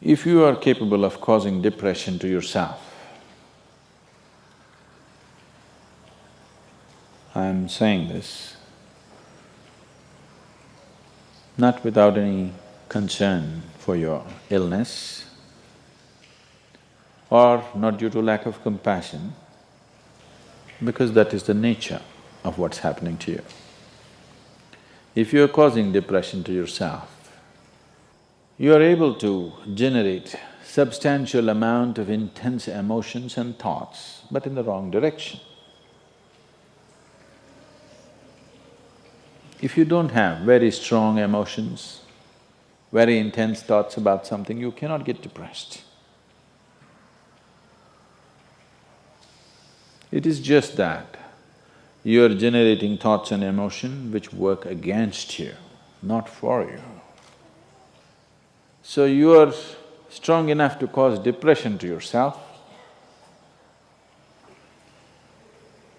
If you are capable of causing depression to yourself, I'm saying this not without any concern for your illness or not due to lack of compassion, because that is the nature of what's happening to you. If you're causing depression to yourself, you are able to generate substantial amount of intense emotions and thoughts, but in the wrong direction. If you don't have very strong emotions, very intense thoughts about something, you cannot get depressed. It is just that you are generating thoughts and emotion which work against you, not for you. So you are strong enough to cause depression to yourself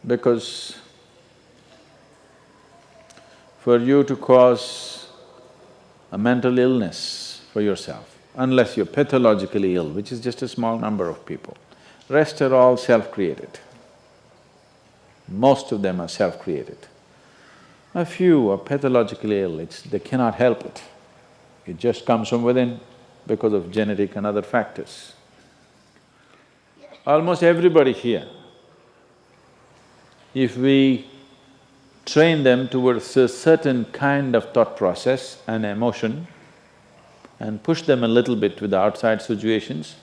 because for you to cause a mental illness for yourself, unless you're pathologically ill, which is just a small number of people, rest are all self-created. Most of them are self-created. A few are pathologically ill, they cannot help it. It just comes from within because of genetic and other factors. Almost everybody here, if we train them towards a certain kind of thought process and emotion and push them a little bit with the outside situations,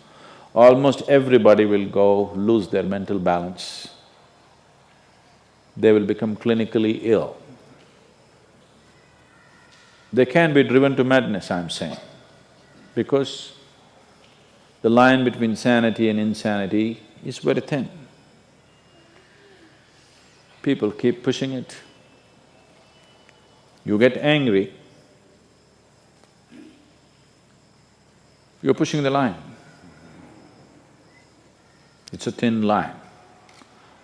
almost everybody will go lose their mental balance. They will become clinically ill. They can be driven to madness, I'm saying, because the line between sanity and insanity is very thin. People keep pushing it. You get angry, you're pushing the line. It's a thin line.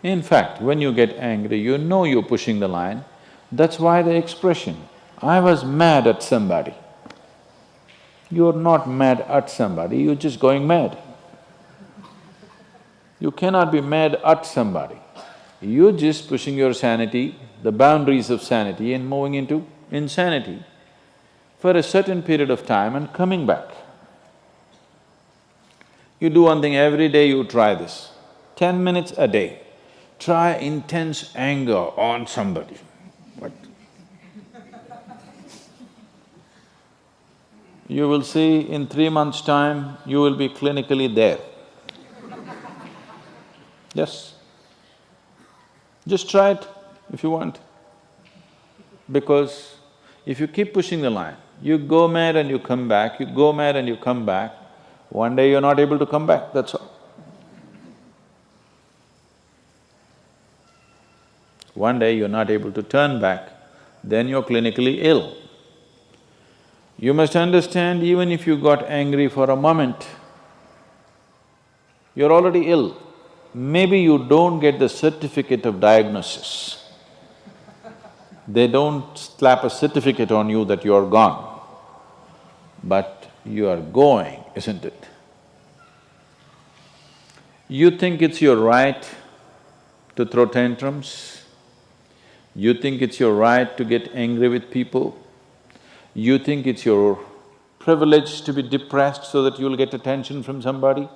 In fact, when you get angry, you know you're pushing the line. That's why the expression, I was mad at somebody. You're not mad at somebody, you're just going mad. You cannot be mad at somebody. You're just pushing your sanity, the boundaries of sanity and moving into insanity for a certain period of time and coming back. You do one thing every day, you try this, 10 minutes a day. Try intense anger on somebody. What? You will see in 3 months' time, you will be clinically there. Yes. Just try it if you want. Because if you keep pushing the line, you go mad and you come back, you go mad and you come back, one day you're not able to come back, that's all. One day you're not able to turn back, then you're clinically ill. You must understand, even if you got angry for a moment, you're already ill. Maybe you don't get the certificate of diagnosis. They don't slap a certificate on you that you're gone, but you are going, isn't it? You think it's your right to throw tantrums, you think it's your right to get angry with people, you think it's your privilege to be depressed so that you'll get attention from somebody.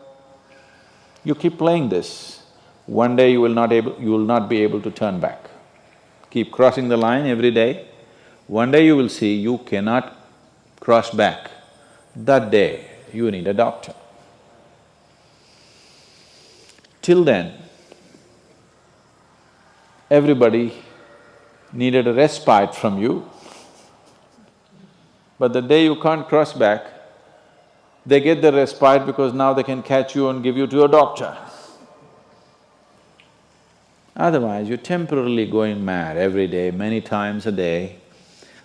You keep playing this, one day you will not be able to turn back. Keep crossing the line every day, one day you will see you cannot cross back. That day, you need a doctor. Till then, everybody needed a respite from you, but the day you can't cross back, they get the respite because now they can catch you and give you to a doctor. Otherwise, you're temporarily going mad every day, many times a day.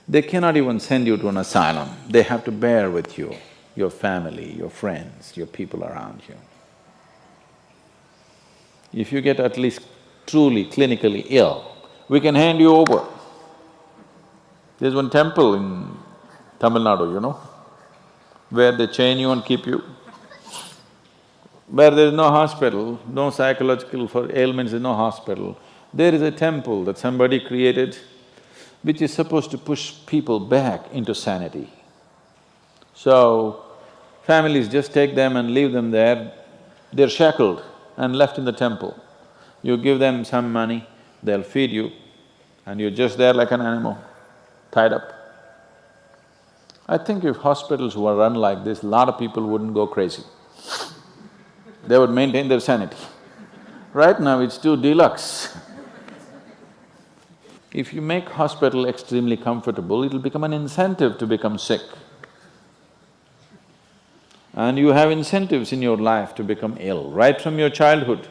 They cannot even send you to an asylum, they have to bear with you, your family, your friends, your people around you. If you get at least truly clinically ill, we can hand you over. There's one temple in Tamil Nadu, where they chain you and keep you. where there is no hospital, no psychological for ailments, there's no hospital, there is a temple that somebody created which is supposed to push people back into sanity. So, families just take them and leave them there, they're shackled and left in the temple. You give them some money, they'll feed you, and you're just there like an animal, tied up. I think if hospitals were run like this, a lot of people wouldn't go crazy. They would maintain their sanity. Right now it's too deluxe. If you make hospital extremely comfortable, it'll become an incentive to become sick. And you have incentives in your life to become ill, right from your childhood.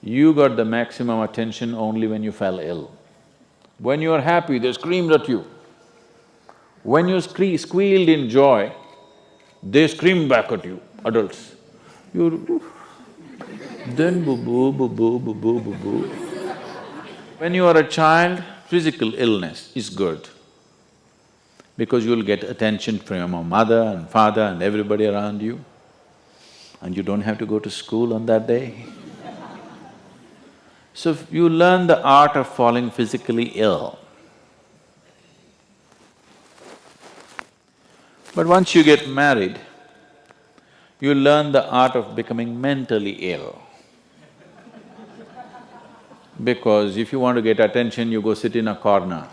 You got the maximum attention only when you fell ill. When you are happy, they screamed at you. When you squealed in joy, they screamed back at you, adults. You… then boo-boo, boo-boo, boo-boo, boo-boo. When you are a child, physical illness is good because you'll get attention from your mother and father and everybody around you, and you don't have to go to school on that day. So you learn the art of falling physically ill. But once you get married, you learn the art of becoming mentally ill. Because if you want to get attention, you go sit in a corner,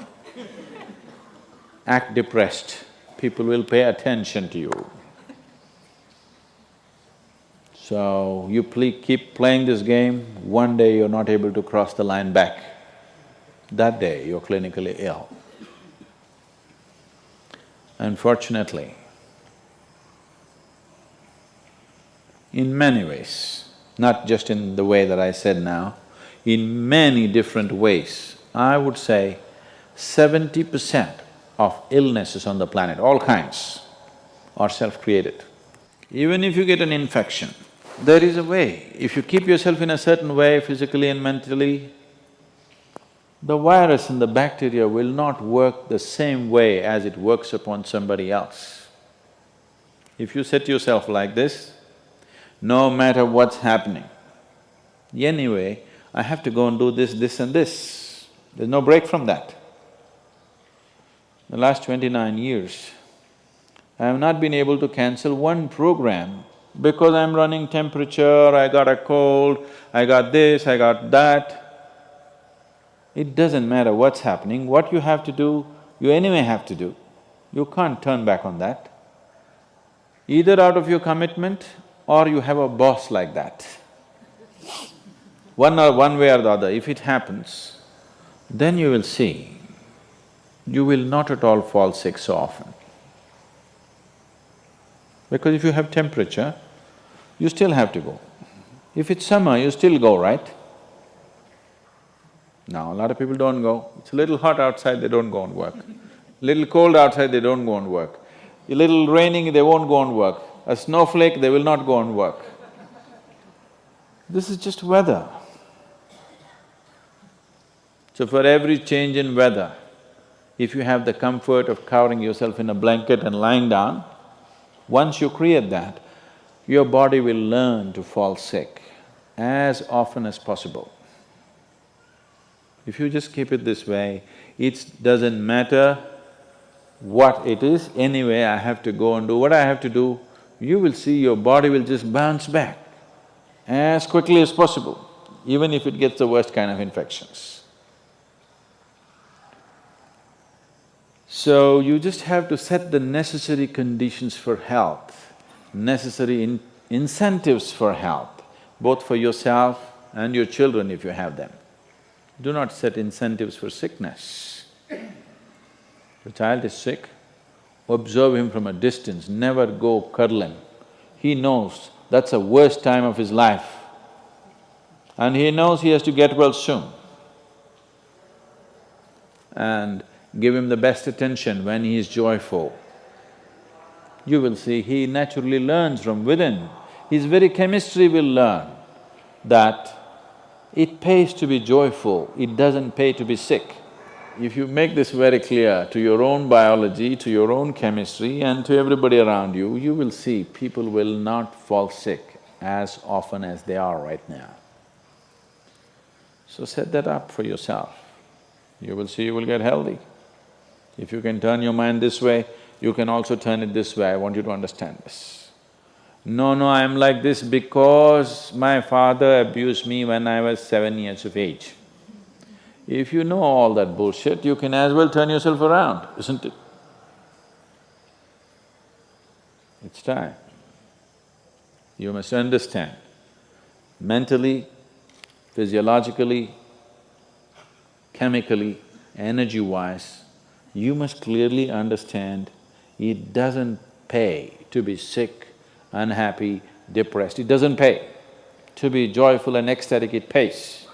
act depressed, people will pay attention to you. So, you keep playing this game, one day you're not able to cross the line back. That day, you're clinically ill. Unfortunately, in many ways, not just in the way that I said now, in many different ways, I would say 70% of illnesses on the planet, all kinds, are self-created. Even if you get an infection, there is a way. If you keep yourself in a certain way, physically and mentally, the virus and the bacteria will not work the same way as it works upon somebody else. If you set yourself like this, no matter what's happening, anyway, I have to go and do this, this and this. There's no break from that. The last 29 years, I have not been able to cancel one program because I'm running temperature, I got a cold, I got this, I got that. It doesn't matter what's happening, what you have to do, you anyway have to do. You can't turn back on that. Either out of your commitment or you have a boss like that. One way or the other, if it happens, then you will see, you will not at all fall sick so often. Because if you have temperature, you still have to go. If it's summer, you still go, right? Now, a lot of people don't go. It's a little hot outside, they don't go and work. Little cold outside, they don't go and work. A little raining, they won't go and work. A snowflake, they will not go and work. This is just weather. So for every change in weather, if you have the comfort of covering yourself in a blanket and lying down, once you create that, your body will learn to fall sick as often as possible. If you just keep it this way, it doesn't matter what it is, anyway I have to go and do what I have to do, you will see your body will just bounce back as quickly as possible, even if it gets the worst kind of infections. So, you just have to set the necessary conditions for health, necessary incentives for health, both for yourself and your children if you have them. Do not set incentives for sickness. The child is sick, observe him from a distance, never go cuddle him. He knows that's the worst time of his life and he knows he has to get well soon. And give him the best attention when he is joyful. You will see he naturally learns from within. His very chemistry will learn that it pays to be joyful, it doesn't pay to be sick. If you make this very clear to your own biology, to your own chemistry and to everybody around you, you will see people will not fall sick as often as they are right now. So set that up for yourself. You will see you will get healthy. If you can turn your mind this way, you can also turn it this way. I want you to understand this. No, I'm like this because my father abused me when I was 7 years of age. If you know all that bullshit, you can as well turn yourself around, isn't it? It's time. You must understand, mentally, physiologically, chemically, energy-wise, you must clearly understand it doesn't pay to be sick, unhappy, depressed. It doesn't pay. To be joyful and ecstatic, it pays.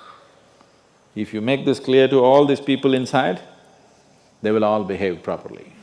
If you make this clear to all these people inside, they will all behave properly.